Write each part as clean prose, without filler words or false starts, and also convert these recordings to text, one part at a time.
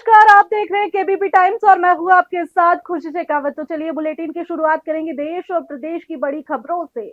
नमस्कार, आप देख रहे हैं केबीपी टाइम्स और मैं हूं आपके साथ खुशी शेखावत। तो चलिए बुलेटिन की शुरुआत करेंगे देश और प्रदेश की बड़ी खबरों से।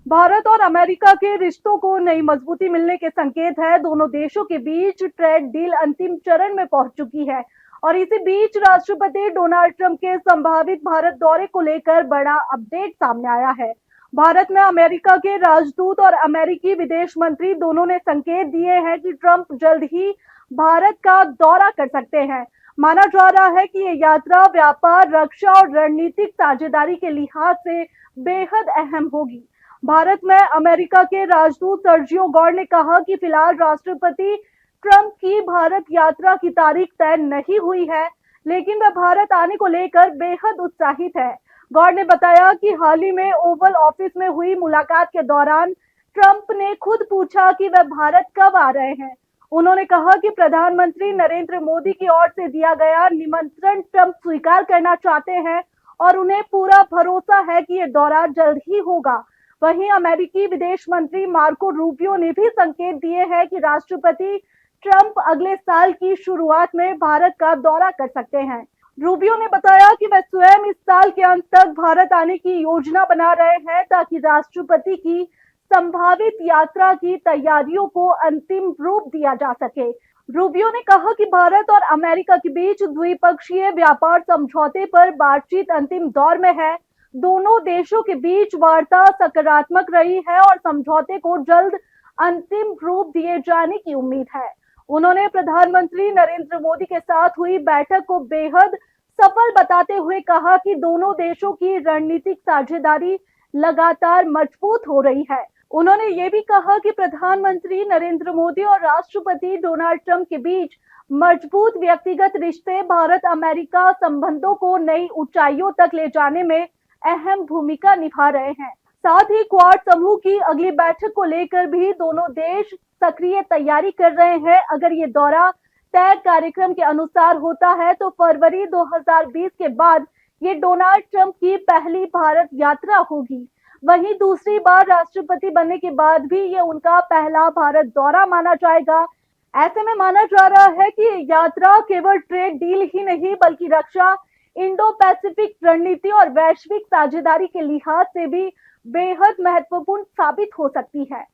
भारत और अमेरिका के रिश्तों को नई मजबूती मिलने के संकेत है। दोनों देशों के बीच ट्रेड डील अंतिम चरण में पहुंच चुकी है और इसी बीच राष्ट्रपति डोनाल्ड ट्रंप के संभावित भारत दौरे को लेकर बड़ा अपडेट सामने आया है। भारत में अमेरिका के राजदूत और अमेरिकी विदेश मंत्री दोनों ने संकेत दिए हैं कि ट्रंप जल्द ही भारत का दौरा कर सकते हैं। माना जा रहा है कि ये यात्रा व्यापार, रक्षा और रणनीतिक साझेदारी के लिहाज से बेहद अहम होगी। भारत में अमेरिका के राजदूत सर्जियो गौर ने कहा कि फिलहाल राष्ट्रपति ट्रंप की भारत यात्रा की तारीख तय नहीं हुई है, लेकिन वह भारत आने को लेकर बेहद उत्साहित है। गौर ने बताया कि हाल ही में ओवल ऑफिस में हुई मुलाकात के दौरान ट्रंप ने खुद पूछा कि वह भारत कब आ रहे हैं। उन्होंने कहा कि प्रधानमंत्री नरेंद्र मोदी की ओर से दिया गया निमंत्रण ट्रंप स्वीकार करना चाहते हैं और उन्हें पूरा भरोसा है कि यह दौरा जल्द ही होगा। वहीं अमेरिकी विदेश मंत्री मार्को रूबियो ने भी संकेत दिए हैं कि राष्ट्रपति ट्रंप अगले साल की शुरुआत में भारत का दौरा कर सकते हैं। रूबियो ने बताया कि वह स्वयं इस साल के अंत तक भारत आने की योजना बना रहे हैं ताकि राष्ट्रपति की संभावित यात्रा की तैयारियों को अंतिम रूप दिया जा सके। रूबियो ने कहा कि भारत और अमेरिका के बीच द्विपक्षीय व्यापार समझौते पर बातचीत अंतिम दौर में है। दोनों देशों के बीच वार्ता सकारात्मक रही है और समझौते को जल्द अंतिम रूप दिए जाने की उम्मीद है। उन्होंने प्रधानमंत्री नरेंद्र मोदी के साथ हुई बैठक को बेहद सफल बताते हुए कहा कि दोनों देशों की रणनीतिक साझेदारी लगातार मजबूत हो रही है। उन्होंने ये भी कहा कि प्रधानमंत्री नरेंद्र मोदी और राष्ट्रपति डोनाल्ड ट्रंप के बीच मजबूत व्यक्तिगत रिश्ते भारत अमेरिका संबंधों को नई ऊंचाइयों तक ले जाने में अहम भूमिका निभा रहे हैं। साथ ही क्वाड समूह की अगली बैठक को लेकर भी दोनों देश सक्रिय तैयारी कर रहे हैं। अगर ये दौरा तय कार्यक्रम के अनुसार होता है तो फरवरी 2020 के बाद ये डोनाल्ड ट्रंप की पहली भारत यात्रा होगी। वहीं दूसरी बार राष्ट्रपति बनने के बाद भी ये उनका पहला भारत दौरा माना जाएगा। ऐसे में माना जा रहा है कि यात्रा केवल ट्रेड डील ही नहीं बल्कि रक्षा, इंडो पैसिफिक रणनीति और वैश्विक साझेदारी के लिहाज से भी बेहद महत्वपूर्ण साबित हो सकती है।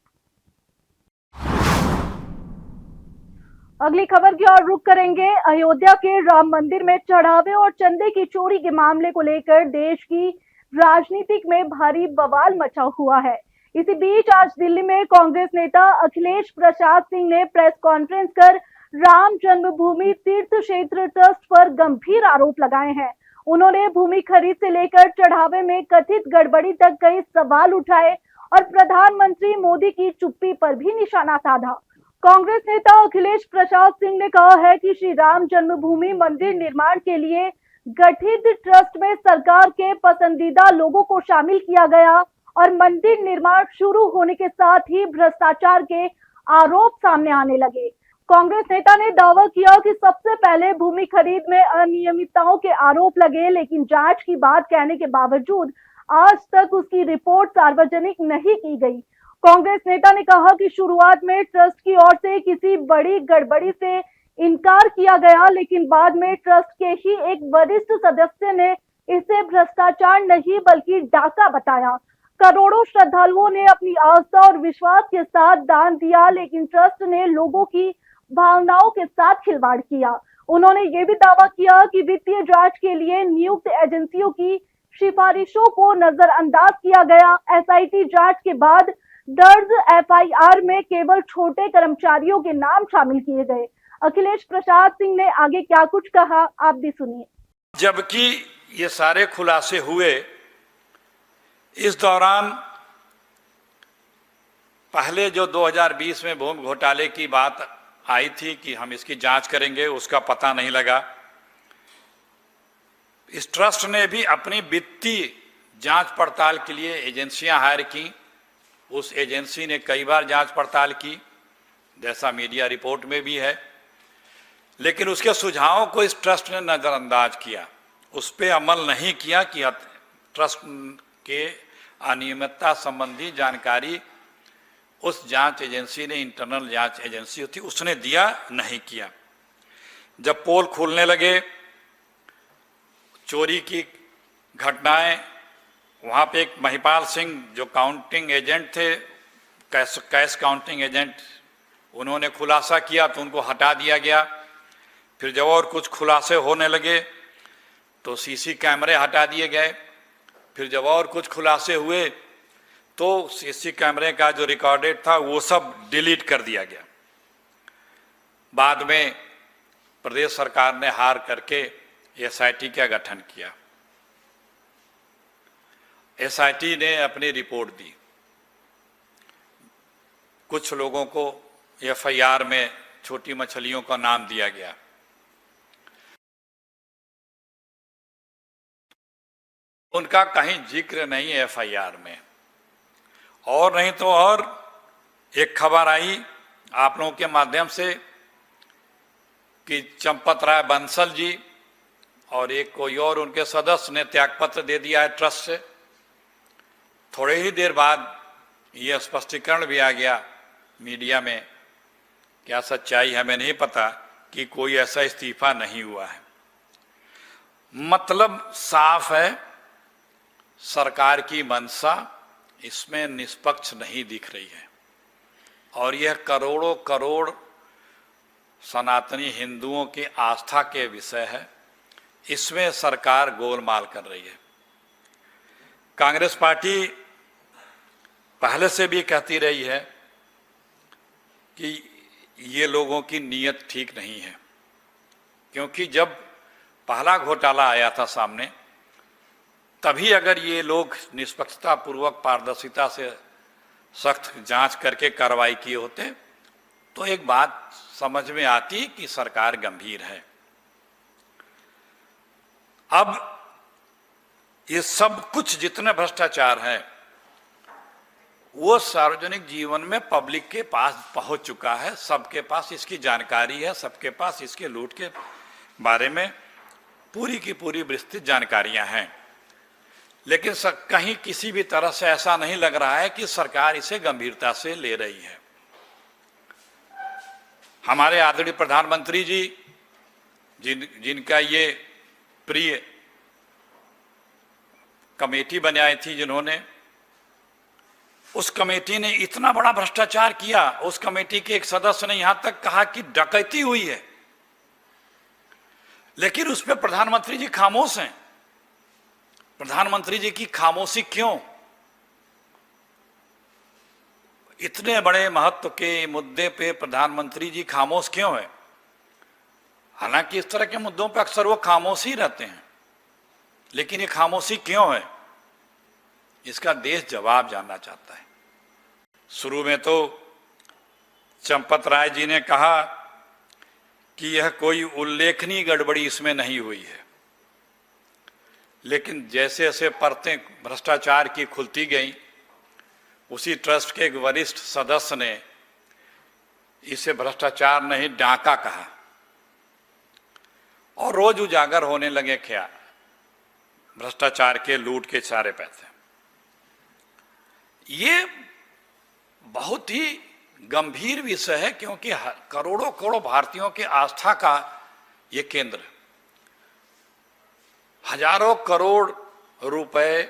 अगली खबर की ओर रुख करेंगे। अयोध्या के राम मंदिर में चढ़ावे और चंदे की चोरी के मामले को लेकर देश की राजनीतिक में भारी बवाल मचा हुआ है। इसी बीच आज दिल्ली में कांग्रेस नेता अखिलेश प्रसाद सिंह ने प्रेस कॉन्फ्रेंस कर राम जन्मभूमि तीर्थ क्षेत्र ट्रस्ट पर गंभीर आरोप लगाए हैं। उन्होंने भूमि खरीद से लेकर चढ़ावे में कथित गड़बड़ी तक कई सवाल उठाए और प्रधानमंत्री मोदी की चुप्पी पर भी निशाना साधा। कांग्रेस नेता अखिलेश प्रसाद सिंह ने कहा है कि श्री राम जन्मभूमि मंदिर निर्माण के लिए गठित ट्रस्ट में सरकार के पसंदीदा लोगों को शामिल किया गया और मंदिर निर्माण शुरू होने के साथ ही भ्रष्टाचार के आरोप सामने आने लगे। कांग्रेस नेता ने दावा किया कि सबसे पहले भूमि खरीद में अनियमितताओं के आरोप लगे, लेकिन जांच की बात कहने के बावजूद आज तक उसकी रिपोर्ट सार्वजनिक नहीं की गई। कांग्रेस नेता ने कहा कि शुरुआत में ट्रस्ट की ओर से किसी बड़ी गड़बड़ी से इनकार किया गया, लेकिन बाद में ट्रस्ट के ही एक वरिष्ठ सदस्य ने इसे भ्रष्टाचार नहीं बल्कि डाका बताया। करोड़ों श्रद्धालुओं ने अपनी आस्था और विश्वास के साथ दान दिया, लेकिन ट्रस्ट ने लोगों की भावनाओं के साथ खिलवाड़ किया। उन्होंने ये भी दावा किया कि वित्तीय जांच के लिए नियुक्त एजेंसियों की सिफारिशों को नजरअंदाज किया गया। एसआईटी जांच के बाद दर्ज एफआईआर में केवल छोटे कर्मचारियों के नाम शामिल किए गए। अखिलेश प्रसाद सिंह ने आगे क्या कुछ कहा, आप भी सुनिए। जबकि ये सारे खुलासे हुए, इस दौरान पहले जो 2020 में भूमि घोटाले की बात आई थी कि हम इसकी जांच करेंगे, उसका पता नहीं लगा। इस ट्रस्ट ने भी अपनी वित्तीय जांच पड़ताल के लिए एजेंसियां हायर की। उस एजेंसी ने कई बार जांच पड़ताल की, जैसा मीडिया रिपोर्ट में भी है, लेकिन उसके सुझावों को इस ट्रस्ट ने नजरअंदाज किया, उस पर अमल नहीं किया कि ट्रस्ट के अनियमितता संबंधी जानकारी उस जांच एजेंसी ने, इंटरनल जांच एजेंसी थी, उसने दिया नहीं किया। जब पोल खुलने लगे, चोरी की घटनाएं, वहां पे एक महिपाल सिंह जो काउंटिंग एजेंट थे, कैश काउंटिंग एजेंट, उन्होंने खुलासा किया तो उनको हटा दिया गया। फिर जब और कुछ खुलासे होने लगे तो सीसी कैमरे हटा दिए गए। फिर जब और कुछ खुलासे हुए तो सीसी कैमरे का जो रिकॉर्डेड था वो सब डिलीट कर दिया गया। बाद में प्रदेश सरकार ने हार करके एसआईटी का गठन किया। एसआईटी ने अपनी रिपोर्ट दी। कुछ लोगों को एफआईआर में छोटी मछलियों का नाम दिया गया। उनका कहीं जिक्र नहीं है एफआईआर में। और नहीं तो और एक खबर आई आप लोगों के माध्यम से कि चंपत राय बंसल जी और एक कोई और उनके सदस्य ने त्यागपत्र दे दिया है ट्रस्ट से। थोड़े ही देर बाद ये स्पष्टीकरण भी आ गया मीडिया में, क्या सच्चाई हमें नहीं पता, कि कोई ऐसा इस्तीफा नहीं हुआ है। मतलब साफ है, सरकार की मंशा इसमें निष्पक्ष नहीं दिख रही है और यह करोड़ों करोड़ सनातनी हिंदुओं की आस्था के विषय है। इसमें सरकार गोलमाल कर रही है। कांग्रेस पार्टी पहले से भी कहती रही है कि ये लोगों की नीयत ठीक नहीं है, क्योंकि जब पहला घोटाला आया था सामने, तभी अगर ये लोग निष्पक्षता पूर्वक, पारदर्शिता से सख्त जांच करके कार्रवाई किए होते तो एक बात समझ में आती कि सरकार गंभीर है। अब ये सब कुछ जितने भ्रष्टाचार है वो सार्वजनिक जीवन में पब्लिक के पास पहुंच चुका है। सबके पास इसकी जानकारी है, सबके पास इसके लूट के बारे में पूरी की पूरी विस्तृत जानकारियां हैं। लेकिन कहीं किसी भी तरह से ऐसा नहीं लग रहा है कि सरकार इसे गंभीरता से ले रही है। हमारे आदरणीय प्रधानमंत्री जी जिनका ये प्रिय कमेटी बनाई थी, जिन्होंने, उस कमेटी ने इतना बड़ा भ्रष्टाचार किया। उस कमेटी के एक सदस्य ने यहां तक कहा कि डकैती हुई है, लेकिन उस पर प्रधानमंत्री जी खामोश हैं। प्रधानमंत्री जी की खामोशी क्यों? इतने बड़े महत्व के मुद्दे पे प्रधानमंत्री जी खामोश क्यों है? हालांकि इस तरह के मुद्दों पर अक्सर वो खामोश ही रहते हैं, लेकिन ये खामोशी क्यों है, इसका देश जवाब जानना चाहता है। शुरू में तो चंपत राय जी ने कहा कि यह कोई उल्लेखनीय गड़बड़ी इसमें नहीं हुई है, लेकिन जैसे जैसे परतें भ्रष्टाचार की खुलती गई, उसी ट्रस्ट के एक वरिष्ठ सदस्य ने इसे भ्रष्टाचार नहीं डाका कहा और रोज उजागर होने लगे क्या भ्रष्टाचार के, लूट के सारे पैसे। ये बहुत ही गंभीर विषय है, क्योंकि करोड़ों करोड़ों भारतीयों की आस्था का ये केंद्र, हजारों करोड़ रुपए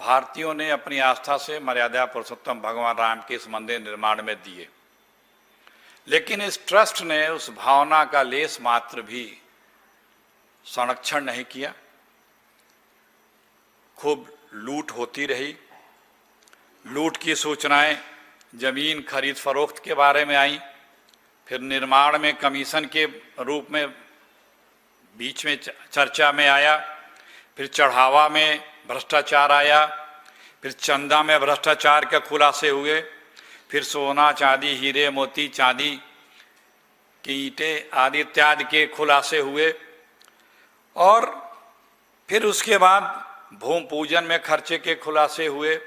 भारतीयों ने अपनी आस्था से मर्यादा पुरुषोत्तम भगवान राम के इस मंदिर निर्माण में दिए, लेकिन इस ट्रस्ट ने उस भावना का लेस मात्र भी संरक्षण नहीं किया। खूब लूट होती रही। लूट की सूचनाएं जमीन खरीद फरोख्त के बारे में आई, फिर निर्माण में कमीशन के रूप में बीच में चर्चा में आया, फिर चढ़ावा में भ्रष्टाचार आया, फिर चंदा में भ्रष्टाचार के खुलासे हुए, फिर सोना चांदी, हीरे मोती चांदी की ईंटें आदि इत्यादि के खुलासे हुए, और फिर उसके बाद भूमि पूजन में खर्चे के खुलासे हुए,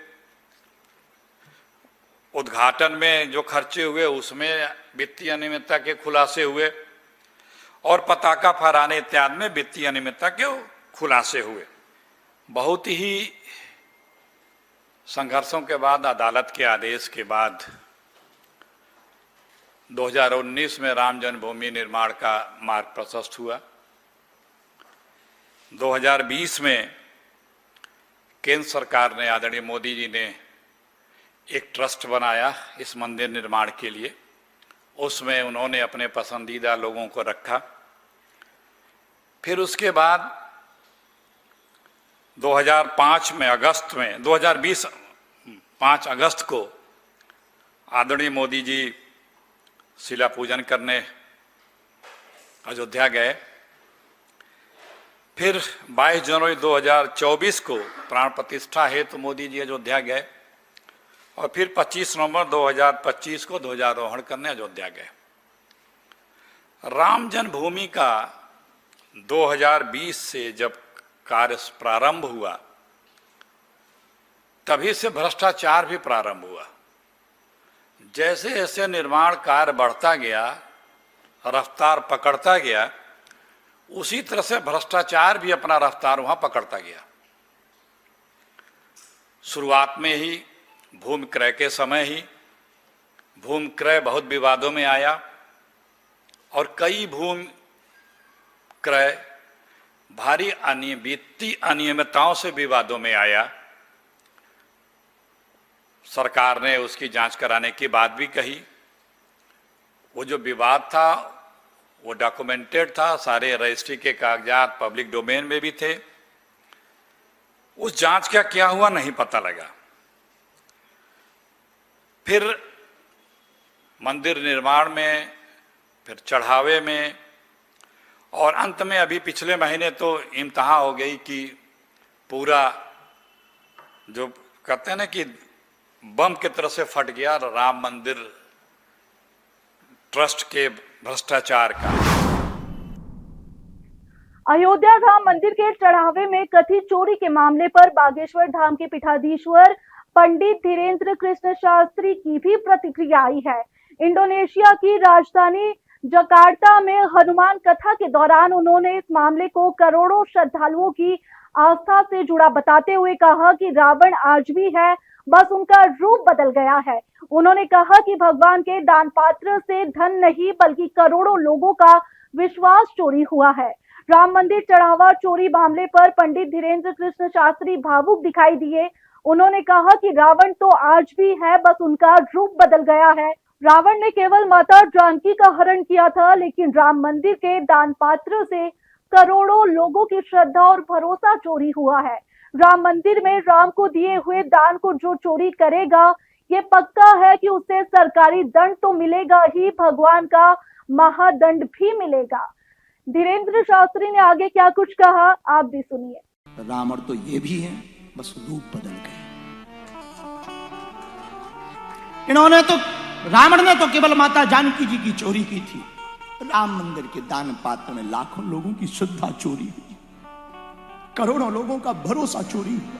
उद्घाटन में जो खर्चे हुए उसमें वित्तीय अनियमितता के खुलासे हुए, और पताका फहराने इत्यादि में वित्तीय अनियमितता के खुलासे हुए। बहुत ही संघर्षों के बाद अदालत के आदेश के बाद 2019 में राम जन्मभूमि निर्माण का मार्ग प्रशस्त हुआ। 2020 में केंद्र सरकार ने, आदरणीय मोदी जी ने एक ट्रस्ट बनाया इस मंदिर निर्माण के लिए। उसमें उन्होंने अपने पसंदीदा लोगों को रखा। फिर उसके बाद 2005 में 2020 5 अगस्त को आदरणीय मोदी जी शिला पूजन करने अयोध्या गए। फिर 22 जनवरी 2024 को प्राण प्रतिष्ठा हेतु मोदी जी अयोध्या गए और फिर 25 नवंबर 2025 को ध्वजारोहण करने अयोध्या गए। राम जन्मभूमि का 2020 से जब कार्य प्रारंभ हुआ तभी से भ्रष्टाचार भी प्रारंभ हुआ। जैसे जैसे निर्माण कार्य बढ़ता गया, रफ्तार पकड़ता गया, उसी तरह से भ्रष्टाचार भी अपना रफ्तार वहां पकड़ता गया। शुरुआत में ही भूमि क्रय के समय ही भूमि क्रय बहुत विवादों में आया और कई भूमि क्रय भारी वित्तीय अनियमितताओं से विवादों में आया। सरकार ने उसकी जांच कराने की बात भी कही। वो जो विवाद था वो डॉक्यूमेंटेड था, सारे रजिस्ट्री के कागजात पब्लिक डोमेन में भी थे। उस जांच का क्या हुआ नहीं पता लगा। फिर मंदिर निर्माण में, फिर चढ़ावे में, और अंत में अभी पिछले महीने तो इम्तहा हो गई कि पूरा जो कहते हैं ना कि बम की तरह से फट गया राम मंदिर ट्रस्ट के भ्रष्टाचार का। अयोध्या राम मंदिर के चढ़ावे में कथित चोरी के मामले पर बागेश्वर धाम के पीठाधीश्वर पंडित धीरेन्द्र कृष्ण शास्त्री की भी प्रतिक्रिया आई है। इंडोनेशिया की राजधानी जकार्ता में हनुमान कथा के दौरान उन्होंने इस मामले को करोड़ों श्रद्धालुओं की आस्था से जुड़ा बताते हुए कहा कि रावण आज भी है, बस उनका रूप बदल गया है। उन्होंने कहा कि भगवान के दान पात्र से धन नहीं बल्कि करोड़ों लोगों का विश्वास चोरी हुआ है। राम मंदिर चढ़ावा चोरी मामले पर पंडित धीरेन्द्र कृष्ण शास्त्री भावुक दिखाई दिए। उन्होंने कहा कि रावण तो आज भी है, बस उनका रूप बदल गया है। रावण ने केवल माता जानकी का हरण किया था, लेकिन राम मंदिर के दान पात्र से करोड़ों लोगों की श्रद्धा और भरोसा चोरी हुआ है। राम मंदिर में राम को दिए हुए दान को जो चोरी करेगा, ये पक्का है कि उसे सरकारी दंड तो मिलेगा ही, भगवान का महादंड भी मिलेगा। धीरेन्द्र शास्त्री ने आगे क्या कुछ कहा, आप भी सुनिए। रावण तो ये भी है, बस रूप बदल गए। रावण ने तो केवल माता जानकी जी की चोरी की थी। राम मंदिर के दान पात्र में लाखों लोगों की श्रद्धा चोरी हुई, करोड़ों लोगों का भरोसा चोरी हुआ।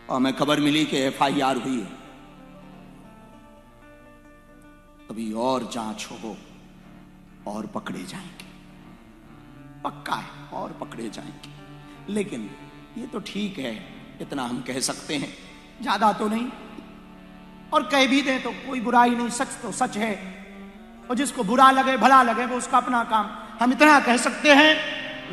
और हमें खबर मिली कि FIR हुई है। अभी और जांच हो और पकड़े जाएंगे, पक्का है, और पकड़े जाएंगे। लेकिन ये तो ठीक है, इतना हम कह सकते हैं, ज्यादा तो नहीं। और कह भी दें तो कोई बुराई नहीं, सच तो सच है, और जिसको बुरा लगे भला लगे वो उसका अपना काम। हम इतना कह सकते हैं,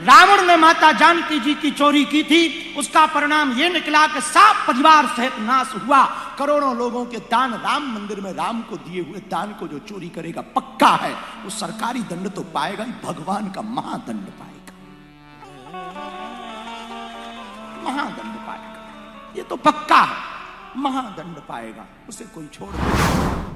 रावण ने माता जानकी जी की चोरी की थी, उसका परिणाम यह निकला कि सब परिवार सहित नाश हुआ। करोड़ों लोगों के दान, राम मंदिर में राम को दिए हुए दान को जो चोरी करेगा, पक्का है वो सरकारी दंड तो पाएगा ही, भगवान का महादंड पाएगा, महादंड पाएगा। ये तो पक्का है, महादंड पाएगा, उसे कोई छोड़ नहीं।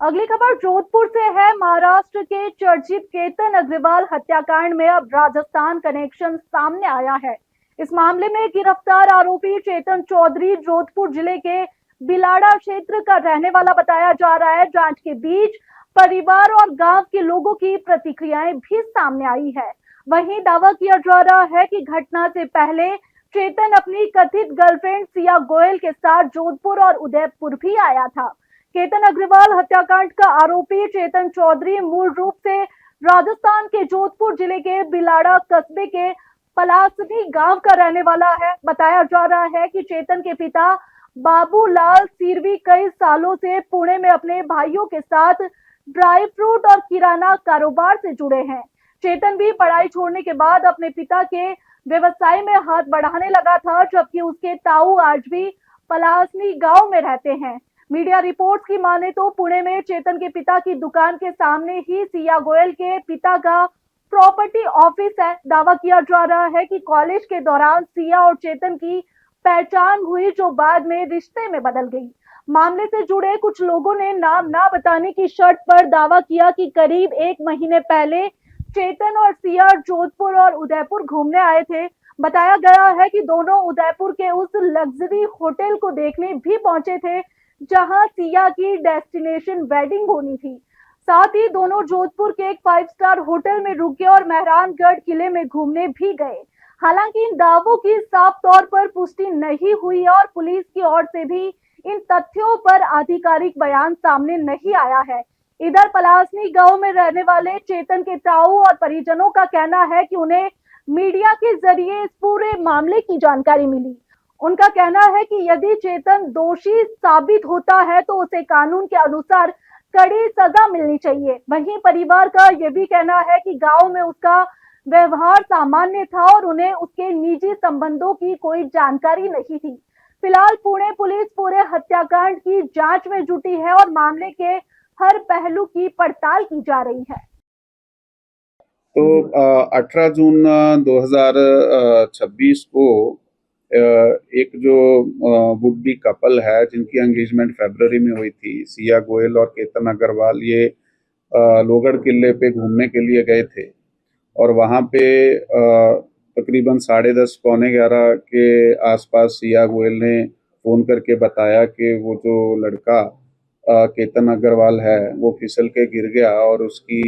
अगली खबर जोधपुर से है। महाराष्ट्र के चर्चित केतन अग्रवाल हत्याकांड में अब राजस्थान कनेक्शन सामने आया है। इस मामले में गिरफ्तार आरोपी चेतन चौधरी जोधपुर जिले के बिलाड़ा क्षेत्र का रहने वाला बताया जा रहा है। जांच के बीच परिवार और गांव के लोगों की प्रतिक्रियाएं भी सामने आई है। वहीं दावा किया जा रहा है कि घटना से पहले चेतन अपनी कथित गर्लफ्रेंड सिया गोयल के साथ जोधपुर और उदयपुर भी आया था। केतन अग्रवाल हत्याकांड का आरोपी चेतन चौधरी मूल रूप से राजस्थान के जोधपुर जिले के बिलाड़ा कस्बे के पलासनी गांव का रहने वाला है। बताया जा रहा है कि चेतन के पिता बाबूलाल सिरवी कई सालों से पुणे में अपने भाइयों के साथ ड्राई फ्रूट और किराना कारोबार से जुड़े हैं। चेतन भी पढ़ाई छोड़ने के बाद अपने पिता के व्यवसाय में हाथ बढ़ाने लगा था, जबकि उसके ताऊ आज भी पलासनी गांव में रहते हैं। मीडिया रिपोर्ट्स की माने तो पुणे में चेतन के पिता की दुकान के सामने ही सिया गोयल के पिता का प्रॉपर्टी ऑफिस है। दावा किया जा रहा है कि कॉलेज के दौरान सिया और चेतन की पहचान हुई, जो बाद में रिश्ते में बदल गई। मामले से जुड़े कुछ लोगों ने नाम ना बताने की शर्त पर दावा किया कि करीब 1 महीने पहले चेतन और सिया जोधपुर और उदयपुर घूमने आए थे। बताया गया है कि दोनों उदयपुर के उस लग्जरी होटल को देखने भी पहुंचे थे जहां सिया की डेस्टिनेशन वेडिंग होनी थी। साथ ही दोनों जोधपुर के एक 5 स्टार होटल में रुके और मेहरानगढ़ किले में घूमने भी गए। हालांकि इन दावों की साफ तौर पर पुष्टि नहीं हुई और पुलिस की ओर से भी इन तथ्यों पर आधिकारिक बयान सामने नहीं आया है। इधर पलासनी गांव में रहने वाले चेतन के ताऊ और परिजनों का कहना है कि उन्हें मीडिया के जरिए इस पूरे मामले की जानकारी मिली। उनका कहना है कि यदि चेतन दोषी साबित होता है तो उसे कानून के अनुसार कड़ी सजा मिलनी चाहिए। वहीं परिवार का यह भी कहना है कि गांव में उसका व्यवहार सामान्य था और उन्हें उसके निजी संबंधों की कोई जानकारी नहीं थी। फिलहाल पुणे पुलिस पूरे हत्याकांड की जांच में जुटी है और मामले के हर पहलू की पड़ताल की जा रही है। तो 18 जून 2026 को एक जो वुड बी कपल है जिनकी एंगेजमेंट फरवरी में हुई थी, सिया गोयल और केतन अग्रवाल, ये लोहगढ़ किले पे घूमने के लिए गए थे और वहाँ पे तकरीबन 10:30 पौने 11 के आसपास सिया गोयल ने फ़ोन करके बताया कि वो जो लड़का केतन अग्रवाल है वो फिसल के गिर गया और उसकी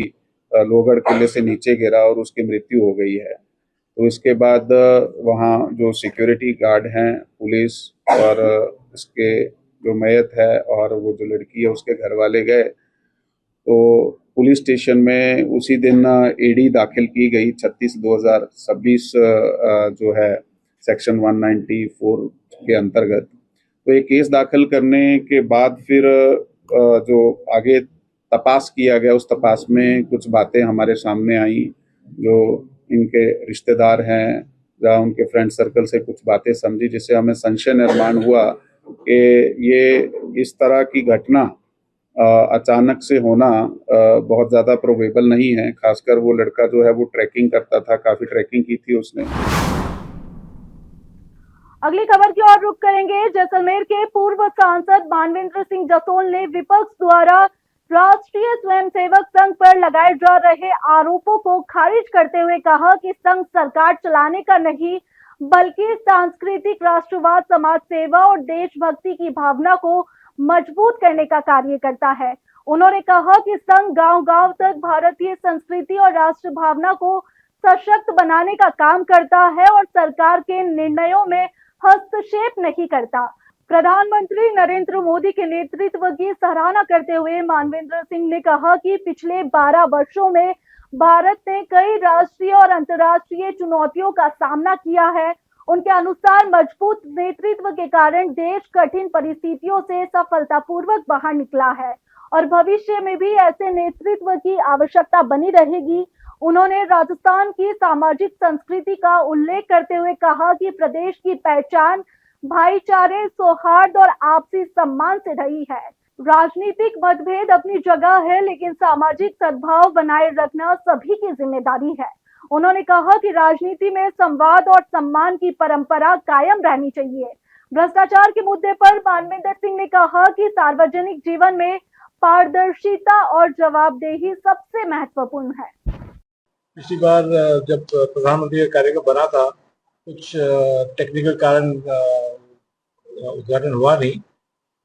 लोहगढ़ किले से नीचे गिरा और उसकी मृत्यु हो गई है। तो इसके बाद वहाँ जो सिक्योरिटी गार्ड हैं, पुलिस और इसके जो मैयत है और वो जो लड़की है उसके घर वाले गए। तो पुलिस स्टेशन में उसी दिन एडी दाखिल की गई 36/2026 जो है सेक्शन 194 के अंतर्गत। तो एक केस दाखिल करने के बाद फिर जो आगे तपास किया गया, उस तपास में कुछ बातें हमारे सामने आई। जो इनके रिश्तेदार हैं या उनके फ्रेंड सर्कल से कुछ बातें समझी, जिससे हमें संशय निर्माण हुआ कि ये इस तरह की घटना अचानक से होना बहुत ज़्यादा प्रोबेबल नहीं है। खासकर वो लड़का जो है वो ट्रैकिंग करता था, काफ़ी ट्रैकिंग की थी उसने। अगली खबर की ओर रुख करेंगे। जैसलमेर के पूर्व सांसद मानवेंद्र सिंह जसोल ने विपक्ष द्वारा राष्ट्रीय स्वयंसेवक संघ पर लगाए जा रहे आरोपों को खारिज करते हुए कहा कि संघ सरकार चलाने का नहीं बल्कि सांस्कृतिक राष्ट्रवाद, समाज सेवा और देशभक्ति की भावना को मजबूत करने का कार्य करता है। उन्होंने कहा कि संघ गांव-गांव तक भारतीय संस्कृति और राष्ट्र भावना को सशक्त बनाने का काम करता है और सरकार के निर्णयों में हस्तक्षेप नहीं करता। प्रधानमंत्री नरेंद्र मोदी के नेतृत्व की सराहना करते हुए मानवेंद्र सिंह ने कहा कि पिछले 12 वर्षों में भारत ने कई राष्ट्रीय और अंतर्राष्ट्रीय चुनौतियों का सामना किया है। उनके अनुसार मजबूत नेतृत्व के कारण देश कठिन परिस्थितियों से सफलतापूर्वक बाहर निकला है और भविष्य में भी ऐसे नेतृत्व की आवश्यकता बनी रहेगी। उन्होंने राजस्थान की सामाजिक संस्कृति का उल्लेख करते हुए कहा कि प्रदेश की पहचान भाईचारे, सौहार्द और आपसी सम्मान से रही है। राजनीतिक मतभेद अपनी जगह है, लेकिन सामाजिक सद्भाव बनाए रखना सभी की जिम्मेदारी है। उन्होंने कहा कि राजनीति में संवाद और सम्मान की परंपरा कायम रहनी चाहिए। भ्रष्टाचार के मुद्दे पर मानवेंद्र सिंह ने कहा कि सार्वजनिक जीवन में पारदर्शिता और जवाबदेही सबसे महत्वपूर्ण है। पिछली बार जब प्रधानमंत्री का कार्यक्रम बना था, कुछ टेक्निकल कारण उद्घाटन हुआ नहीं,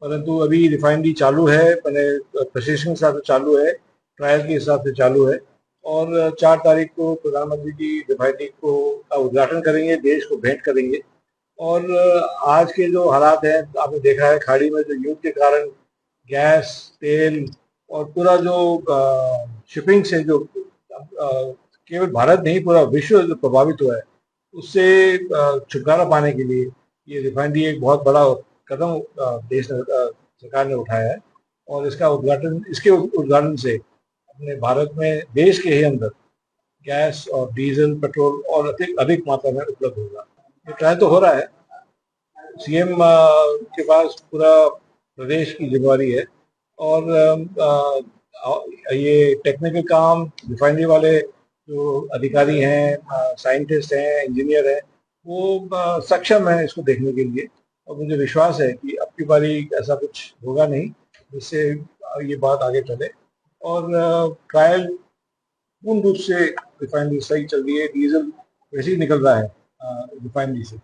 परंतु अभी रिफाइनरी चालू है, मैंने प्रशिक्षण के हिसाब से चालू है, ट्रायल के हिसाब से चालू है और 4 तारीख को प्रधानमंत्री जी रिफाइनरी को का उद्घाटन करेंगे, देश को भेंट करेंगे। और आज के जो हालात हैं, आपने देखा है खाड़ी में जो युद्ध के कारण गैस, तेल और पूरा जो शिपिंग से जो केवल भारत नहीं पूरा विश्व जो प्रभावित हुआ है, उससे छुटकारा पाने के लिए ये रिफाइनरी एक बहुत बड़ा कदम देश सरकार ने उठाया है और इसके उद्घाटन से अपने भारत में देश के ही अंदर गैस और डीजल पेट्रोल और अधिक मात्रा में उपलब्ध होगा। ये ट्रायल तो हो रहा है। सीएम के पास पूरा प्रदेश की जिम्मेवारी है और ये टेक्निकल काम रिफाइनरी वाले जो अधिकारी हैं, साइंटिस्ट हैं, इंजीनियर हैं, वो सक्षम है इसको देखने के लिए और मुझे विश्वास है कि अब की बारी ऐसा कुछ होगा नहीं जिससे ये बात आगे चले और ट्रायल पूर्ण रूप से रिफाइनरी सही चल रही है। डीजल वैसे ही निकल रहा है रिफाइनरी से।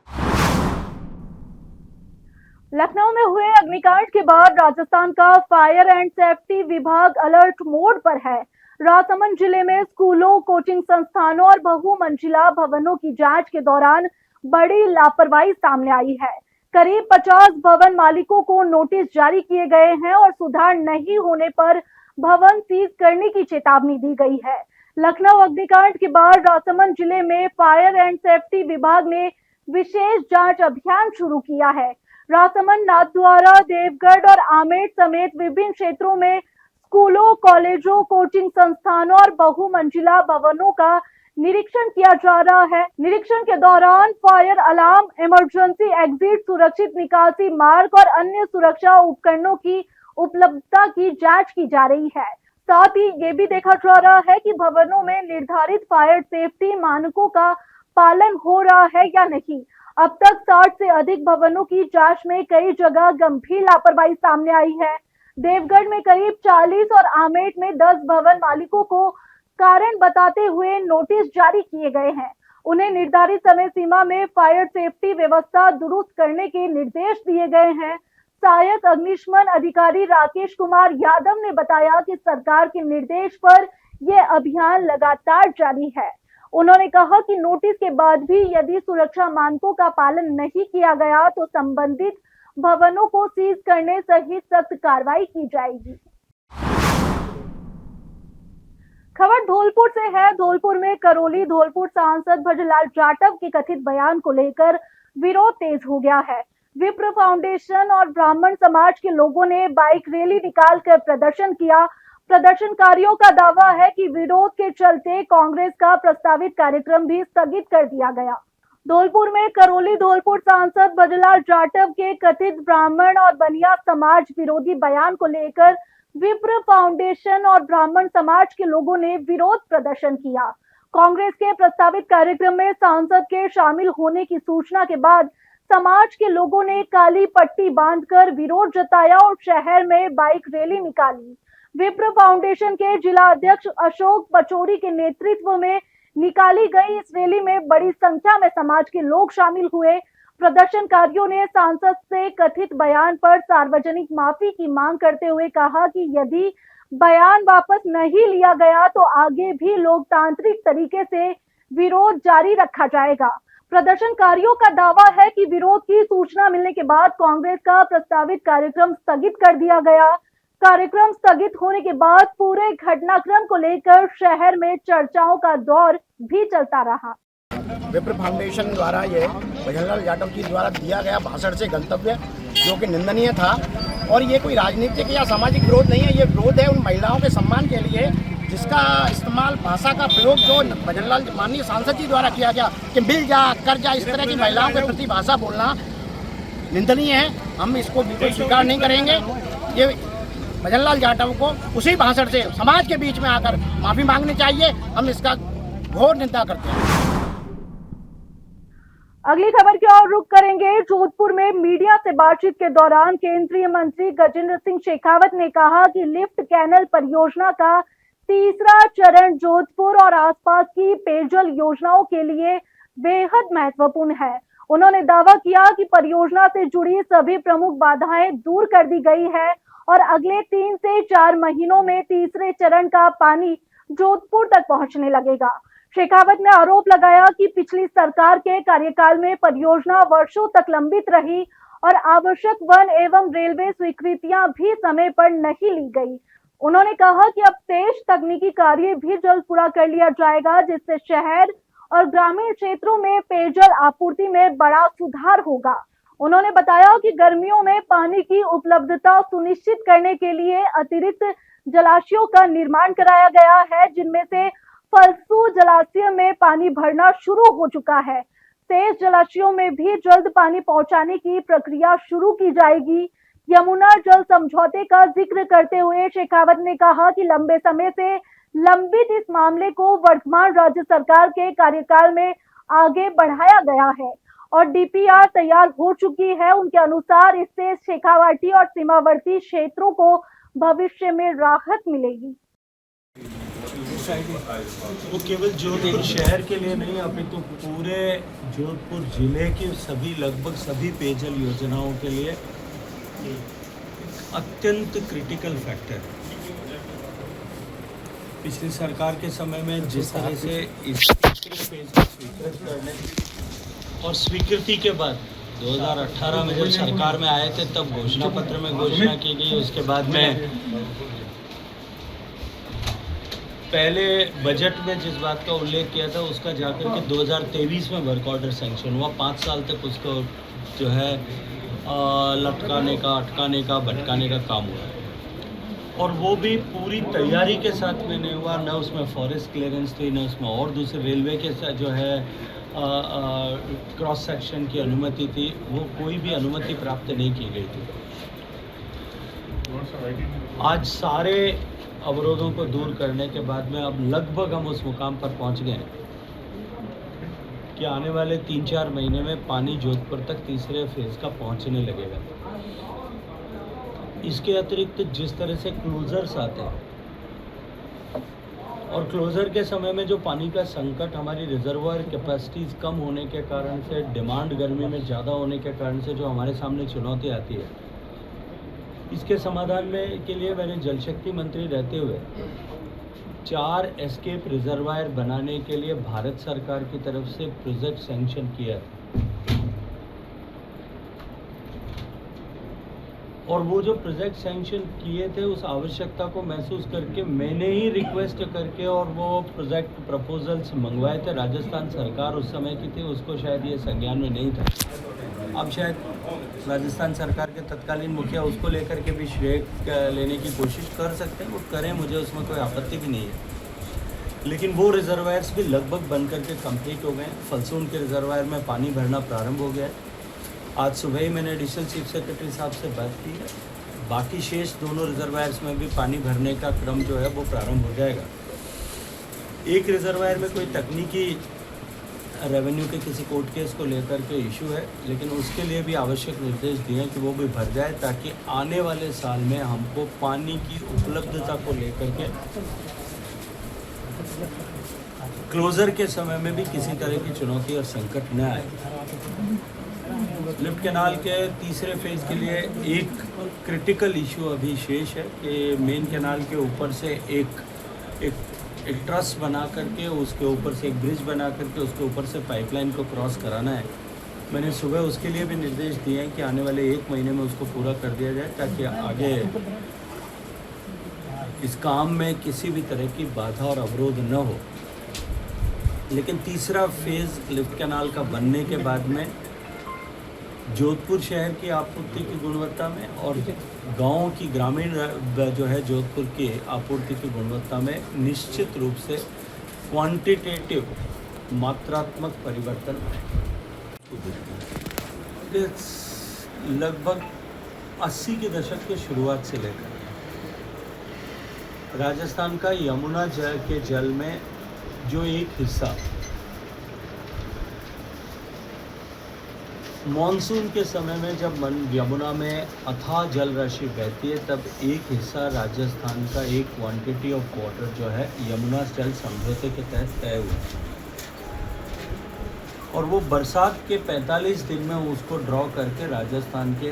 लखनऊ में हुए अग्निकांड के बाद राजस्थान का फायर एंड सेफ्टी विभाग अलर्ट मोड पर है। राजसमंद जिले में स्कूलों, कोचिंग संस्थानों और बहुमंजिला भवनों की जांच के दौरान बड़ी लापरवाही सामने आई है। करीब 50 भवन मालिकों को नोटिस जारी किए गए हैं और सुधार नहीं होने पर भवन सीज करने की चेतावनी दी गई है। लखनऊ अग्निकांड के बाद राजसमंद जिले में फायर एंड सेफ्टी विभाग ने विशेष जांच अभियान शुरू किया है। राजसमंद, नाथद्वारा, देवगढ़ और आमेर समेत विभिन्न क्षेत्रों में स्कूलों, कॉलेजों, कोचिंग संस्थानों और बहुमंजिला भवनों का निरीक्षण किया जा रहा है। निरीक्षण के दौरान फायर अलार्म, इमरजेंसी एग्जिट, सुरक्षित निकासी मार्ग और अन्य सुरक्षा उपकरणों की उपलब्धता की जांच की जा रही है। साथ ही ये भी देखा जा रहा है कि भवनों में निर्धारित फायर सेफ्टी मानकों का पालन हो रहा है या नहीं। अब तक 60 से अधिक भवनों की जांच में कई जगह गंभीर लापरवाही सामने आई है। देवगढ़ में करीब 40 और आमेर में 10 भवन मालिकों को कारण बताते हुए नोटिस जारी किए गए हैं। उन्हें निर्धारित समय सीमा में फायर सेफ्टी व्यवस्था दुरुस्त करने के निर्देश दिए गए हैं। सहायक अग्निशमन अधिकारी राकेश कुमार यादव ने बताया कि सरकार के निर्देश पर यह अभियान लगातार जारी है। उन्होंने कहा कि नोटिस के बाद भी यदि सुरक्षा मानकों का पालन नहीं किया गया तो संबंधित भवनों को सीज करने सहित सख्त कार्रवाई की जाएगी। खबर धौलपुर से है। धौलपुर में करौली धौलपुर सांसद भजनलाल जाटव के कथित बयान को लेकर विरोध तेज हो गया है। विप्र फाउंडेशन और ब्राह्मण समाज के लोगों ने बाइक रैली निकालकर प्रदर्शन किया। प्रदर्शनकारियों का दावा है कि विरोध के चलते कांग्रेस का प्रस्तावित कार्यक्रम भी स्थगित कर दिया गया। धौलपुर में करौली धौलपुर सांसद भजनलाल जाटव के कथित ब्राह्मण और बनिया समाज विरोधी बयान को लेकर विप्र फाउंडेशन और ब्राह्मण समाज के लोगों ने विरोध प्रदर्शन किया। कांग्रेस के प्रस्तावित कार्यक्रम में सांसद के शामिल होने की सूचना के बाद समाज के लोगों ने काली पट्टी बांधकर विरोध जताया और शहर में बाइक रैली निकाली। विप्र फाउंडेशन के जिला अध्यक्ष अशोक पचौरी के नेतृत्व में निकाली गई इस रैली में बड़ी संख्या में समाज के लोग शामिल हुए। प्रदर्शनकारियों ने सांसद से कथित बयान पर सार्वजनिक माफी की मांग करते हुए कहा कि यदि बयान वापस नहीं लिया गया तो आगे भी लोकतांत्रिक तरीके से विरोध जारी रखा जाएगा। प्रदर्शनकारियों का दावा है कि विरोध की सूचना मिलने के बाद कांग्रेस का प्रस्तावित कार्यक्रम स्थगित कर दिया गया। कार्यक्रम स्थगित होने के बाद पूरे घटनाक्रम को लेकर शहर में चर्चाओं का दौर भी चलता रहा। विप्र फाउंडेशन द्वारा ये भजनलाल जाटव जी द्वारा दिया गया भाषण से गंतव्य जो कि निंदनीय था और ये कोई राजनीतिक या सामाजिक विरोध नहीं है। ये विरोध है उन महिलाओं के सम्मान के लिए जिसका इस्तेमाल, भाषा का प्रयोग जो भजनलाल माननीय सांसद जी द्वारा किया गया कि मिल जा, कर जा, इस तरह की महिलाओं के प्रति भाषा बोलना निंदनीय है। हम इसको बिल्कुल स्वीकार नहीं करेंगे। ये भजनलाल जाटव को उसी भाषण से समाज के बीच में आकर माफी मांगनी चाहिए। हम इसका घोर निंदा करते हैं। अगली खबर की ओर रुख करेंगे। जोधपुर में मीडिया से बातचीत के दौरान केंद्रीय मंत्री गजेंद्र सिंह शेखावत ने कहा कि लिफ्ट कैनल परियोजना का तीसरा चरण जोधपुर और आसपास की पेयजल योजनाओं के लिए बेहद महत्वपूर्ण है। उन्होंने दावा किया कि परियोजना से जुड़ी सभी प्रमुख बाधाएं दूर कर दी गई है और अगले 3 से 4 महीनों में तीसरे चरण का पानी जोधपुर तक पहुंचने लगेगा। शेखावत ने आरोप लगाया कि पिछली सरकार के कार्यकाल में परियोजना वर्षों तक लंबित रही और आवश्यक वन एवं रेलवे स्वीकृतियां भी समय पर नहीं ली गई। उन्होंने कहा कि अब तेज तकनीकी कार्य भी जल्द पूरा कर लिया जाएगा जिससे शहर और ग्रामीण क्षेत्रों में पेयजल आपूर्ति में बड़ा सुधार होगा। उन्होंने बताया कि गर्मियों में पानी की उपलब्धता सुनिश्चित करने के लिए अतिरिक्त जलाशयों का निर्माण कराया गया है, जिनमें से फलसू जलाशय में पानी भरना शुरू हो चुका है। शेष जलाशयों में भी जल्द पानी पहुंचाने की प्रक्रिया शुरू की जाएगी। यमुना जल समझौते का जिक्र करते हुए शेखावत ने कहा कि लंबे समय से लंबित इस मामले को वर्तमान राज्य सरकार के कार्यकाल में आगे बढ़ाया गया है और डीपीआर तैयार हो चुकी है। उनके अनुसार इससे शेखावाटी और सीमावर्ती क्षेत्रों को भविष्य में राहत मिलेगी। वो केवल जोधपुर शहर के लिए नहीं अपितु पूरे जोधपुर जिले की सभी लगभग सभी पेयजल योजनाओं के लिए अत्यंत क्रिटिकल फैक्टर है। पिछली सरकार के समय में जिस तरह से इस फेज को स्वीकृत करने और स्वीकृति के बाद 2018 में जब सरकार में आए थे तब घोषणा पत्र में घोषणा की गई। उसके बाद में पहले बजट में जिस बात का उल्लेख किया था उसका जाकर के 2023 में वर्क ऑर्डर सैंक्शन हुआ। 5 साल तक उसको जो है लटकाने का, अटकाने का, भटकाने का काम हुआ और वो भी पूरी तैयारी के साथ में नहीं हुआ। न उसमें फॉरेस्ट क्लियरेंस थी, न उसमें और दूसरे रेलवे के साथ जो है क्रॉस सेक्शन की अनुमति थी, वो कोई भी अनुमति प्राप्त नहीं की गई थी। आज सारे अवरोधों को दूर करने के बाद में अब लगभग हम उस मुकाम पर पहुंच गए हैं कि आने वाले 3-4 महीने में पानी जोधपुर तक तीसरे फेज का पहुंचने लगेगा। इसके अतिरिक्त जिस तरह से क्लोजर्स आते हैं और क्लोजर के समय में जो पानी का संकट हमारी रिजर्वायर कैपेसिटीज़ कम होने के कारण से, डिमांड गर्मी में ज़्यादा होने के कारण से जो हमारे सामने चुनौती आती है, इसके समाधान में के लिए मैंने जल शक्ति मंत्री रहते हुए 4 एस्केप रिजर्वायर बनाने के लिए भारत सरकार की तरफ से प्रोजेक्ट सैंक्शन किया और वो जो प्रोजेक्ट सैंक्शन किए थे उस आवश्यकता को महसूस करके मैंने ही रिक्वेस्ट करके और वो प्रोजेक्ट प्रपोजल्स मंगवाए थे। राजस्थान सरकार उस समय की थी, उसको शायद ये संज्ञान में नहीं था। अब शायद राजस्थान सरकार के तत्कालीन मुखिया उसको लेकर के भी श्रेय लेने की कोशिश कर सकते हैं, वो करें, मुझे उसमें कोई आपत्ति भी नहीं है। लेकिन वो रिजर्वायर्स भी लगभग बन करके कंप्लीट हो गए हैं। फलसून के रिजर्वायर में पानी भरना प्रारंभ हो गया है। आज सुबह ही मैंने एडिशनल चीफ सेक्रेटरी साहब से बात की है। बाकी शेष दोनों रिजर्वायर्स में भी पानी भरने का क्रम जो है वो प्रारंभ हो जाएगा। एक रिजर्वायर में कोई तकनीकी रेवेन्यू के किसी कोर्ट केस को लेकर के इशू है, लेकिन उसके लिए भी आवश्यक निर्देश दिए हैं कि वो भी भर जाए ताकि आने वाले साल में हमको पानी की उपलब्धता को लेकर के क्लोजर के समय में भी किसी तरह की चुनौती और संकट न आए। लिफ्ट कैनाल के तीसरे फेज के लिए एक क्रिटिकल इशू अभी शेष है कि मेन कैनाल के ऊपर से एक ट्रस बना करके उसके ऊपर से एक ब्रिज बना करके उसके ऊपर से पाइपलाइन को क्रॉस कराना है। मैंने सुबह उसके लिए भी निर्देश दिए हैं कि आने वाले 1 महीने में उसको पूरा कर दिया जाए ताकि आगे इस काम में किसी भी तरह की बाधा और अवरोध न हो। लेकिन तीसरा फेज़ लिफ्ट कैनाल का बनने के बाद में जोधपुर शहर की आपूर्ति की गुणवत्ता में और गाँव की ग्रामीण जो है जोधपुर की आपूर्ति की गुणवत्ता में निश्चित रूप से क्वांटिटेटिव मात्रात्मक परिवर्तन लगभग 80 के दशक के शुरुआत से लेकर राजस्थान का यमुना के जल में जो एक हिस्सा मॉनसून के समय में जब यमुना में अथाह जल राशि बहती है तब एक हिस्सा राजस्थान का एक क्वांटिटी ऑफ वाटर जो है यमुना जल समझौते के तहत तय हुआ और वो बरसात के 45 दिन में उसको ड्रॉ करके राजस्थान के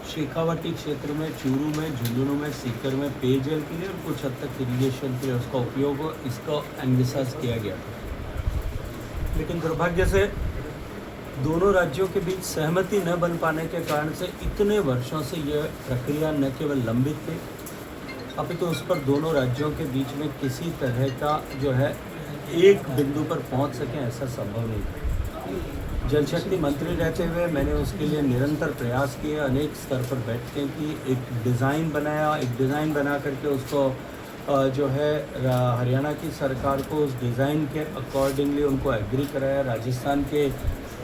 शेखावाटी क्षेत्र में, चूरू में, झुंझुनू में, सीकर में पेयजल के लिए और कुछ हद तक इरीगेशन के लिए उसका उपयोग इसका एनविसाज किया गया था। लेकिन दुर्भाग्य से दोनों राज्यों के बीच सहमति न बन पाने के कारण से इतने वर्षों से यह प्रक्रिया न केवल लंबित थी, अपितु उस पर दोनों राज्यों के बीच में किसी तरह का जो है एक बिंदु पर पहुंच सकें ऐसा संभव नहीं था। जल शक्ति मंत्री रहते हुए मैंने उसके लिए निरंतर प्रयास किए, अनेक स्तर पर बैठ के कि एक डिज़ाइन बनाया, एक डिज़ाइन बना करके उसको जो है हरियाणा की सरकार को उस डिज़ाइन के अकॉर्डिंगली उनको एग्री कराया। राजस्थान के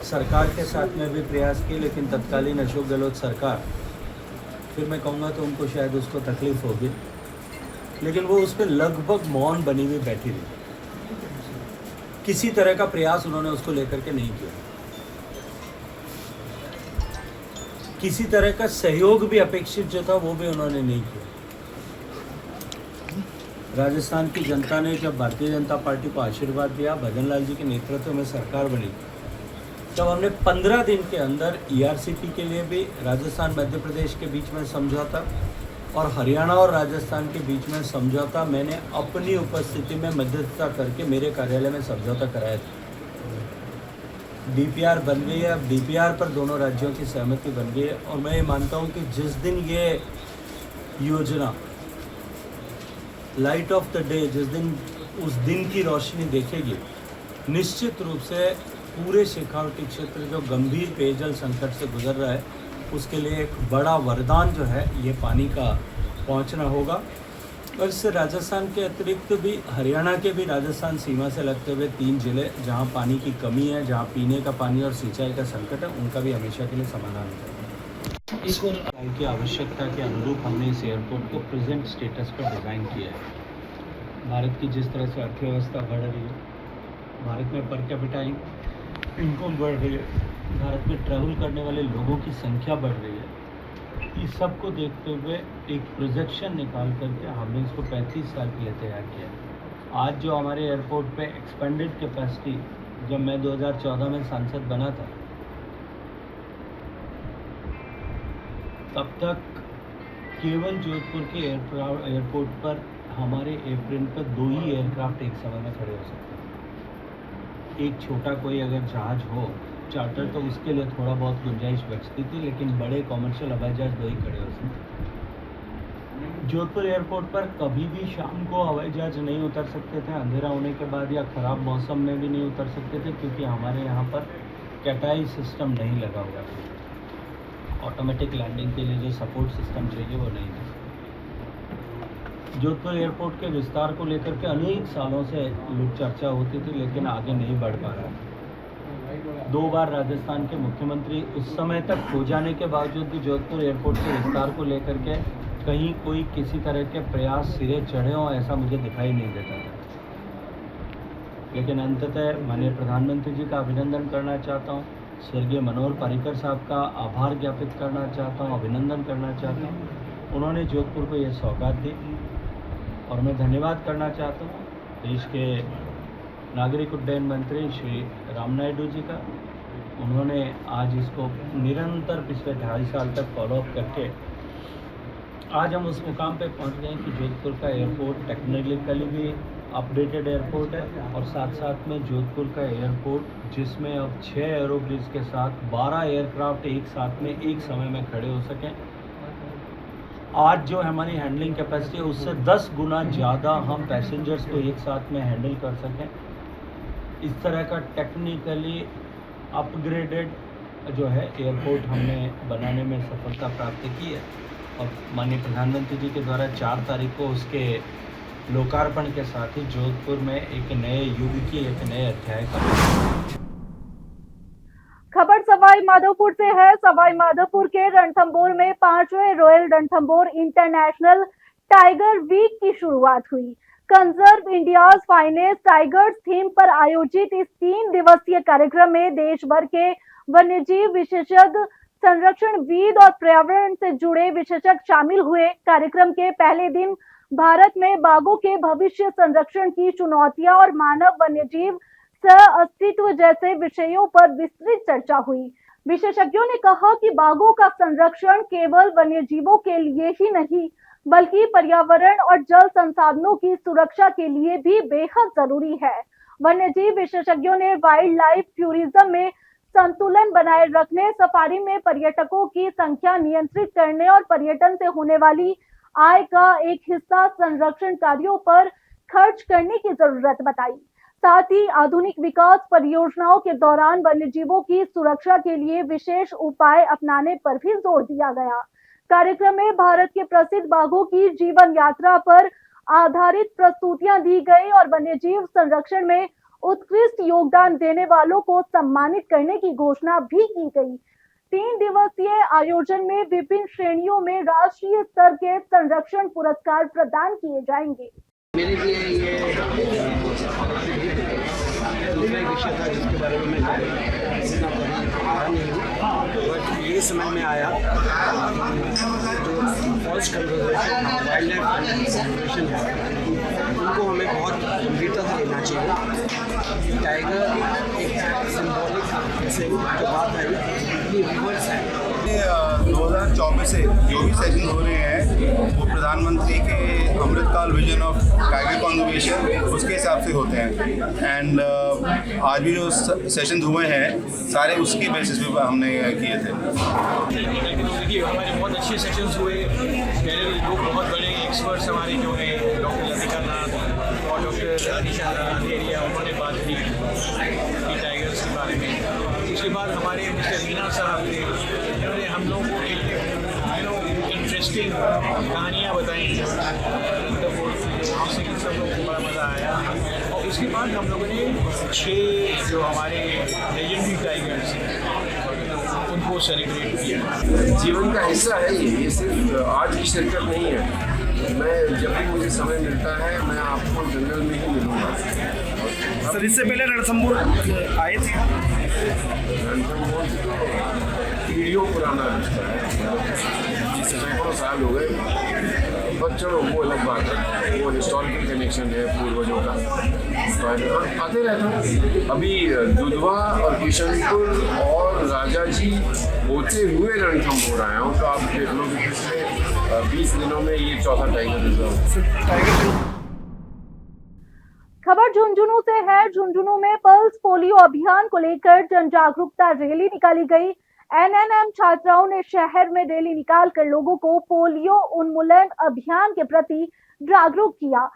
सरकार के साथ में भी प्रयास किए, लेकिन तत्कालीन अशोक गहलोत सरकार, फिर मैं कहूँगा तो उनको शायद उसको तकलीफ़ होगी, लेकिन वो उस पर लगभग मौन बनी हुई बैठी रही। किसी तरह का प्रयास उन्होंने उसको लेकर के नहीं किया, किसी तरह का सहयोग भी अपेक्षित जो था वो भी उन्होंने नहीं किया। राजस्थान की जनता ने जब भारतीय जनता पार्टी को आशीर्वाद दिया, भजन लाल जी के नेतृत्व में सरकार बनी, तब हमने 15 दिन के अंदर ERCP के लिए भी राजस्थान मध्य प्रदेश के बीच में समझौता और हरियाणा और राजस्थान के बीच में समझौता मैंने अपनी उपस्थिति में मध्यस्थता करके मेरे कार्यालय में समझौता कराया था। DPR बन गई है, अब DPR पर दोनों राज्यों की सहमति बन गई है और मैं ये मानता हूँ कि जिस दिन ये योजना लाइट ऑफ द डे, जिस दिन उस दिन की रोशनी देखेगी, निश्चित रूप से पूरे शेखावटी क्षेत्र जो गंभीर पेयजल संकट से गुजर रहा है उसके लिए एक बड़ा वरदान जो है ये पानी का पहुंचना होगा। और इससे राजस्थान के अतिरिक्त भी हरियाणा के भी राजस्थान सीमा से लगते हुए 3 जिले जहां पानी की कमी है, जहां पीने का पानी और सिंचाई का संकट है, उनका भी हमेशा के लिए समाधान होगा। इस की आवश्यकता के अनुरूप हमने इस एयरपोर्ट को प्रेजेंट स्टेटस पर डिज़ाइन किया है। भारत की जिस तरह से अर्थव्यवस्था बढ़ रही है, भारत में पर कैपिटा इनकम बढ़ रही है, भारत में ट्रैवल करने वाले लोगों की संख्या बढ़ रही है, इस सब को देखते हुए एक प्रोजेक्शन निकाल करके हमने इसको 35 साल के लिए तैयार किया है। आज जो हमारे एयरपोर्ट पे एक्सपेंडेड कैपेसिटी, जब मैं 2014 में सांसद बना था तब तक केवल जोधपुर के एयरपोर्ट पर हमारे एयरफ्रेम पर 2 ही एयरक्राफ्ट एक समय में खड़े हो सकते हैं। एक छोटा कोई अगर जहाज हो चार्टर तो उसके लिए थोड़ा बहुत गुंजाइश बचती थी, लेकिन बड़े कॉमर्शियल हवाई जहाज 2 ही खड़े हो सकते। जोधपुर एयरपोर्ट पर कभी भी शाम को हवाई जहाज नहीं उतर सकते थे, अंधेरा होने के बाद या ख़राब मौसम में भी नहीं उतर सकते थे, क्योंकि हमारे यहाँ पर कैटाई सिस्टम नहीं लगा हुआ था। ऑटोमेटिक लैंडिंग के लिए जो सपोर्ट सिस्टम चाहिए वो नहीं था। जोधपुर एयरपोर्ट के विस्तार को लेकर के अनेक सालों से चर्चा होती थी, लेकिन आगे नहीं बढ़ पा रहा। 2 बार राजस्थान के मुख्यमंत्री उस समय तक हो जाने के बावजूद भी जोधपुर एयरपोर्ट के विस्तार को लेकर के कहीं कोई किसी तरह के प्रयास सिरे चढ़े हों ऐसा मुझे दिखाई नहीं देता था। लेकिन अंततः माननीय प्रधानमंत्री जी का अभिनंदन करना चाहता हूँ, स्वर्गीय मनोहर पर्रिकर साहब का आभार ज्ञापित करना चाहता हूँ, अभिनंदन करना चाहता हूँ। उन्होंने जोधपुर को यह सौगात दी और मैं धन्यवाद करना चाहता हूँ देश के नागरिक उड्डयन मंत्री श्री राम नायडू जी का। उन्होंने आज इसको निरंतर पिछले 2.5 साल तक फॉलोअप करके आज हम उस मुकाम पे पहुंच गए कि जोधपुर का एयरपोर्ट टेक्निकली भी अपडेटेड एयरपोर्ट है और साथ साथ में जोधपुर का एयरपोर्ट जिसमें अब 6 एयरोब्रिज के साथ 12 एयरक्राफ्ट एक साथ में एक समय में खड़े हो सकें। आज जो हमारी हैंडलिंग कैपेसिटी है उससे 10 गुना ज़्यादा हम पैसेंजर्स को एक साथ में हैंडल कर सकें। इस तरह का टेक्निकली अपग्रेडेड जो है एयरपोर्ट हमने बनाने में सफलता प्राप्त की है और माननीय प्रधानमंत्री जी के द्वारा 4 तारीख को उसके लोकार्पण के साथ ही जोधपुर में एक नए युग की एक नए अध्याय का खबर सवाई माधोपुर से है। सवाई माधोपुर के रणथंभौर में 5वें royal Ranthambore international tiger week की शुरुआत हुई। Conserve India's finest tigers theme पर आयोजित इस 3 दिवसीय कार्यक्रम में देश भर के वन्यजीव विशेषज्ञ, संरक्षणविद और पर्यावरण से जुड़े विशेषज्ञ शामिल हुए। कार्यक्रम के पहले दिन भारत में बाघों के भविष्य, संरक्षण की चुनौतियां और मानव वन्यजीव सह अस्तित्व जैसे विषयों पर विस्तृत चर्चा हुई। विशेषज्ञों ने कहा कि बाघों का संरक्षण केवल वन्यजीवों के लिए ही नहीं बल्कि पर्यावरण और जल संसाधनों की सुरक्षा के लिए भी बेहद जरूरी है। वन्यजीव विशेषज्ञों ने वाइल्ड लाइफ टूरिज्म में संतुलन बनाए रखने, सफारी में पर्यटकों की संख्या नियंत्रित करने और पर्यटन से होने वाली आय का एक हिस्सा संरक्षण कार्यों पर खर्च करने की जरूरत बताई। साथ ही आधुनिक विकास परियोजनाओं के दौरान वन्यजीवों की सुरक्षा के लिए विशेष उपाय अपनाने पर भी जोर दिया गया। कार्यक्रम में भारत के प्रसिद्ध बाघों की जीवन यात्रा पर आधारित प्रस्तुतियां दी गई और वन्यजीव संरक्षण में उत्कृष्ट योगदान देने वालों को सम्मानित करने की घोषणा भी की गई। 3 दिवसीय आयोजन में विभिन्न श्रेणियों में राष्ट्रीय स्तर के संरक्षण पुरस्कार प्रदान किए जाएंगे। मेरे लिए ये एक विषय था जिसके बारे में मैं इतना पढ़ा नहीं हूँ, बट ये समय में आया जो forest conservation wild life conservation है उनको हमें बहुत गंभीरता से लेना चाहिए। टाइगर एक सिंबॉलिक से जो बात है रिवर्स है। 2024 से जो भी सेशन हो रहे हैं वो प्रधानमंत्री के अमृतकाल विजन ऑफ टाइगर कंजर्वेशन उसके हिसाब से होते हैं। एंड आज भी जो सेशन हुए हैं सारे उसकी बेसिस पे हमने किए थे। हमारे बहुत अच्छे सेशंस हुए। मेरे लोग बहुत बड़े एक्सपर्ट्स हमारे जो हैं डॉक्टर लतिका नाथ और डॉक्टर अनिशा अंधेरिया, उन्होंने बात की टाइगर्स के बारे में। उसके बाद हमारे मिस्टर मीना साहब थे जिन्होंने हम लोगों को एक इंटरेस्टिंग कहानियाँ बताई जिससे कि सब लोगों को बड़ा मज़ा आया। और इसके बाद हम लोगों ने 6 जो हमारे लेजेंडरी टाइगर्स उनको सेलिब्रेट किया। जीवन का हिस्सा है ये सिर्फ आज की शिरकत नहीं है। मैं जब भी मुझे समय मिलता है मैं आपको जंगल में ही मिलूँगा। सर इससे पहले रणथंभौर आए थे? रणथंभौर वीडियो पुराना रिश्ता है जिससे सैकड़ों साल हो गए। बच्चों वो अलग बात है, वो हिस्टोरिकल कनेक्शन है पूर्वजों का, तो आते रहता हूँ। अभी दुधवा और किशनपुर और राजा जी होते हुए रणथंभौर आया हूँ, तो आप देख लो कि पिछले 20 दिनों में ये चौथा टाइगर रिजर्व। खबर झुंझुनू से है। झुंझुनू में पल्स पोलियो अभियान को लेकर जन जागरूकता रैली निकाली गई। एनएनएम छात्राओं ने शहर में रैली निकालकर लोगों को पोलियो उन्मूलन अभियान के प्रति जागरूक किया।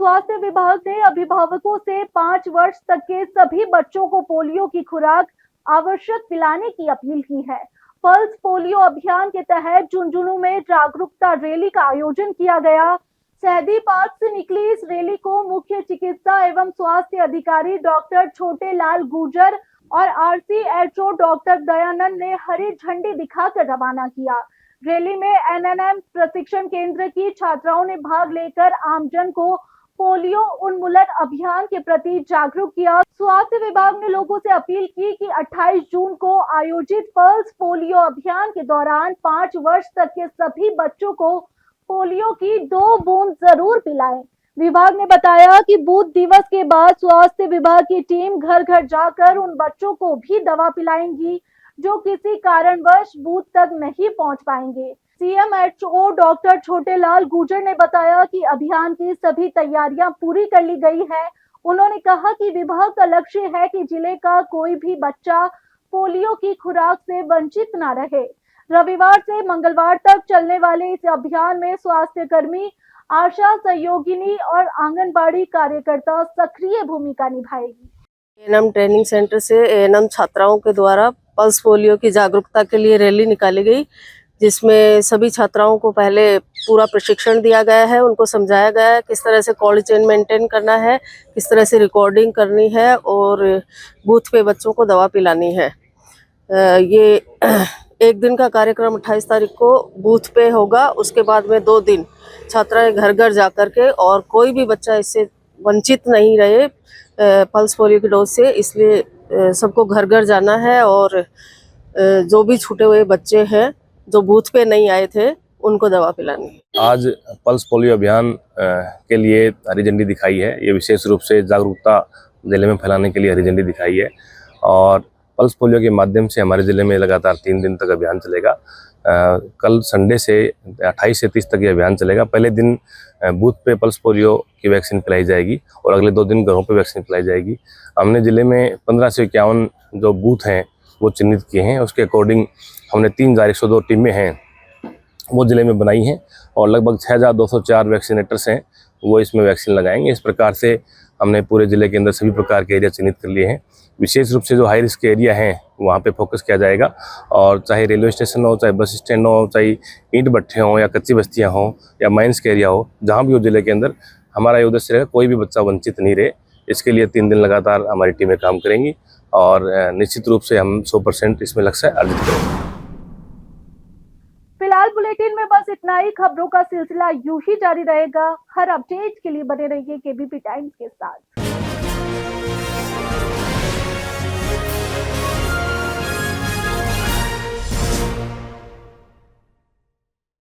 स्वास्थ्य विभाग ने अभिभावकों से 5 वर्ष तक के सभी बच्चों को पोलियो की खुराक आवश्यक पिलाने की अपील की है। पल्स पोलियो अभियान के तहत झुंझुनू में जागरूकता रैली का आयोजन किया गया। सहदी पार्क से निकली इस रैली को मुख्य चिकित्सा एवं स्वास्थ्य अधिकारी डॉक्टर छोटे लाल गुर्जर और RCHO डॉक्टर दयानंद ने हरी झंडी दिखाकर रवाना किया। रैली में एनएनएम प्रशिक्षण केंद्र की छात्राओं ने भाग लेकर आमजन को पोलियो उन्मूलन अभियान के प्रति जागरूक किया। स्वास्थ्य विभाग ने लोगों से अपील की कि 28 जून को आयोजित पल्स पोलियो अभियान के दौरान 5 वर्ष तक के सभी बच्चों को पोलियो की 2 बूंद जरूर पिलाएं। विभाग ने बताया कि बूथ दिवस के बाद स्वास्थ्य विभाग की टीम घर घर जाकर उन बच्चों को भी दवा पिलाएंगी जो किसी कारणवश बूथ तक नहीं पहुंच पाएंगे। CMHO डॉक्टर छोटे लाल गुर्जर ने बताया कि अभियान की सभी तैयारियां पूरी कर ली गई है। उन्होंने कहा कि विभाग का लक्ष्य है कि जिले का कोई भी बच्चा पोलियो की खुराक से वंचित न रहे। रविवार से मंगलवार तक चलने वाले इस अभियान में स्वास्थ्य कर्मी, आशा सहयोगिनी और आंगनबाड़ी कार्यकर्ता सक्रिय भूमिका निभाएगी। एएनएम ट्रेनिंग सेंटर से एएनएम छात्राओं के द्वारा पल्स पोलियो की जागरूकता के लिए रैली निकाली गई, जिसमें सभी छात्राओं को पहले पूरा प्रशिक्षण दिया गया है। उनको समझाया गया है किस तरह से कोल्ड चेन मेंटेन करना है, किस तरह से रिकॉर्डिंग करनी है और बूथ पे बच्चों को दवा पिलानी है। ये एक दिन का कार्यक्रम 28 तारीख को बूथ पे होगा। उसके बाद में 2 दिन छात्राएं घर घर जा कर के, और कोई भी बच्चा इससे वंचित नहीं रहे पल्स पोलियो की डोज से, इसलिए सबको घर घर जाना है और जो भी छूटे हुए बच्चे हैं जो बूथ पे नहीं आए थे उनको दवा पिलानी है। आज पल्स पोलियो अभियान के लिए हरी झंडी दिखाई है। ये विशेष रूप से जागरूकता जिले में फैलाने के लिए हरी झंडी दिखाई है और पल्स पोलियो के माध्यम से हमारे ज़िले में लगातार 3 दिन तक अभियान चलेगा। कल संडे से 28 से 30 तक ये अभियान चलेगा। पहले दिन बूथ पे पल्स पोलियो की वैक्सीन पिलाई जाएगी और अगले 2 दिन घरों पे वैक्सीन पिलाई जाएगी। हमने ज़िले में 15 से 51 जो बूथ हैं वो चिन्हित किए हैं। उसके अकॉर्डिंग हमने 3,102 टीमें हैं वो ज़िले में बनाई हैं और लगभग 6,204 वैक्सीनेटर्स हैं वो इसमें वैक्सीन लगाएंगे। इस प्रकार से हमने पूरे ज़िले के अंदर सभी प्रकार के एरिया चिन्हित कर लिए हैं। विशेष रूप से जो हाई रिस्क एरिया हैं वहाँ पे फोकस किया जाएगा और चाहे रेलवे स्टेशन हो, चाहे बस स्टैंड हो, चाहे ईंट भट्ठे हों या कच्ची बस्तियाँ हों या माइंस का एरिया हो, जहाँ भी हो ज़िले के अंदर, हमारा ये उद्देश्य रहेगा कोई भी बच्चा वंचित नहीं रहे। इसके लिए 3 दिन लगातार हमारी टीमें काम करेंगी और निश्चित रूप से हम 100% इसमें लक्ष्य अर्जित करेंगे। फिलहाल बुलेटिन में बस इतना ही। खबरों का सिलसिला यूं ही जारी रहेगा। हर अपडेट के लिए बने रहिए केबीपी टाइम्स के साथ।